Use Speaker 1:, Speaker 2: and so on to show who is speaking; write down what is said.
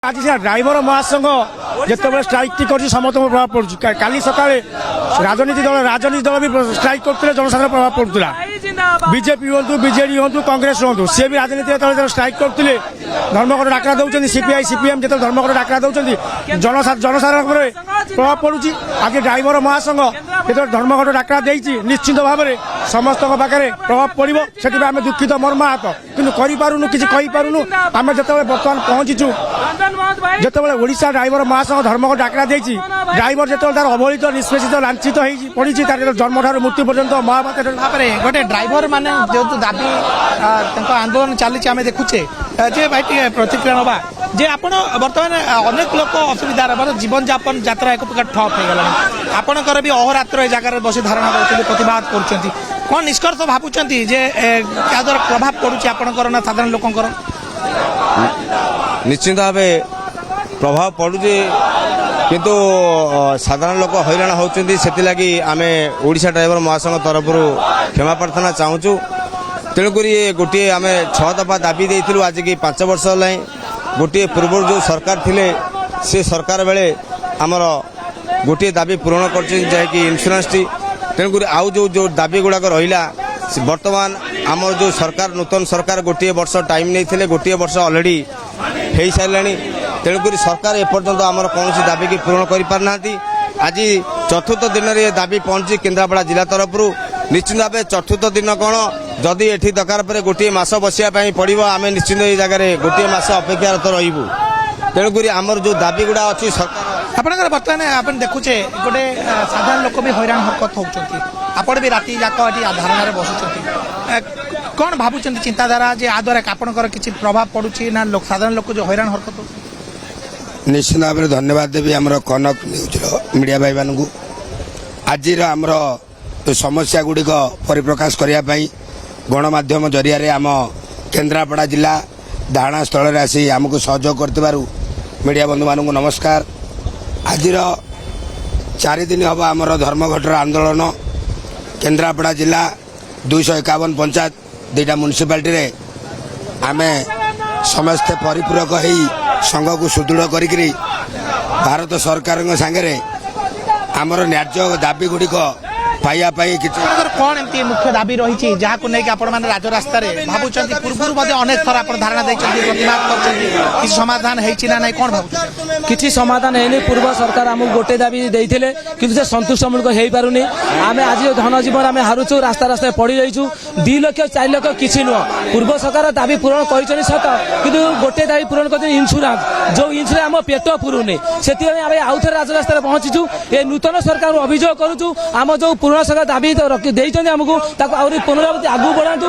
Speaker 1: आज ड्राइवर महासंघ जिते स्ट्राइक टी कर समस्त प्रभाव पड़ा काली सकाଳେ राजनीति दल भी स्ट्राइक करते जनसाधारण प्रभाव पड़ूला बीजेपी हूँ बीजेडी हूँ कांग्रेस हूँ सी भी राजनीति स्ट्राइक करते धर्मघट डाकरा दौरान सीपीआई सीपीएम जो धर्मघट डाकरा दौरान जनसाधारण प्रभाव पड़ुची आज ड्राइवर महासंघ जो धर्मघट डाकरा निश्चित भाव में समस्त पाखे प्रभाव पड़ो से आम दुखित मर्माहत कि कहींपारूनु आम जो बर्तमान पहुंचीचु जिते ओडिशा ड्राइवर महासंघ धर्मघट डाकरा ड्राइवर जो तार अवहेलित निष्पेषित लांछित पड़ी जन्म ठार मृत्यु पर्यंत महाभारत
Speaker 2: गोटे ड्राइवर माने जो दाबी आंदोलन चली आम देखुचे जे भाई प्रतिक्रिया नवा जे आपण बर्तमान अनेक लोक असुविधा जीवन यापन यात्रा एक प्रकार ठप हो गला आपणकर भी अहोरात्र जगह बस धारणा कर प्रतिवाद कर कौन निष्कर्ष भावुंट जे क्या द्वारा प्रभाव पड़ुची आपणकर ना साधारण लोकंकर
Speaker 3: निश्चित भाव प्रभाव पड़ुचे किंतु साधारण लोक हैरान होती से आम ओडिशा ड्राइवर महासंघ तरफ क्षमा प्रार्थना चाहूँ तेणुक गोटे आम 6 दफा दाबी देलु आज की 5 वर्ष है गोटे पूर्व जो सरकार थिले से सरकार बेले आमर गोटे दाबी पूरण कर इन्शुरांस टी तेणुक आउ जो दाबी गुड़ाक रहा बर्तमान आमर जो सरकार नूतन सरकार गोटे वर्ष टाइम नहीं गोटे वर्ष अलरेडी हो सारा तेणुक सरकार एपर्यंत आमर कौन दाबी की पूरण कर पारना आज चतुर्थ दिन में दाबी पहुंची केन्द्रापड़ा जिला तरफ निश्चित भाव चतुर्थ दिन कौन जदि एठी दरकार पर गोटे मास बसियापाई पड़ो आम निश्चित ये जगह गोटे मास अपेक्षारत रही तेणुक आमर जो दाबी गुड़ा अच्छी
Speaker 2: सरकार बर्तमान आप देखुचे गोटे साधारण लोक भी हैरान हरकत होती आपण भी राति जाक धारणा बसुंट कौन भावुं चिंताधारा जे आ द्वारा आपंकर किसी प्रभाव पड़ुची ना साधारण लोक जो हैरान हरकत हो
Speaker 4: निश्चित भाव में धन्यवाद देवी आमर कनक न्यूज मीडिया भाई मानू आज आमर समस्या गुड़िक परिप्रकाश करने गणमाध्यम जरिया आम केन्द्रापड़ा जिला धारणा स्थल आसी आमको सहयोग कर मीडिया बंधु मानू नमस्कार आज 4 दिन हम आमर धर्मघटर आंदोलन केन्द्रापड़ा जिला 251 पंचायत 2टा म्युनिसिपालिटी रे आमे समस्ते परिपूरक हो संघ को सुदृढ़ करी भारत सरकार सांगे आमर न्याय्य दाबी गुड़िक पाइबाई
Speaker 2: कौन एमती मुख्य दाबी रही जहाँ को लेकिन आपण मैंने राजरास्त भावुं पूर्व अनेक थर आप धारणा देती समाधान होना ना कौन भाव
Speaker 5: किसी समाधान है पूर्व सरकार आमको गोटे दाबी देते कि संतुष्टमूलक हो पारुनी आम आज धनजीवन आम हारुचु रास्ता रास्ता पड़ जाइचु 2 लाख 4 लाख किसी नुह पूर्व सरकार दाबी पूरण कर सत कि गोटे दाबी पूरण कर इन्शुरांस जो इन्शुरांस आम पेट पुरुनी से आउ थे राजरास्त पहुंचीचु ये नूतन सरकार अभियोग करुचु आम जो पुराना सरकार दाबी देते आमको पुनरावृत्ति आगू बढ़ातु।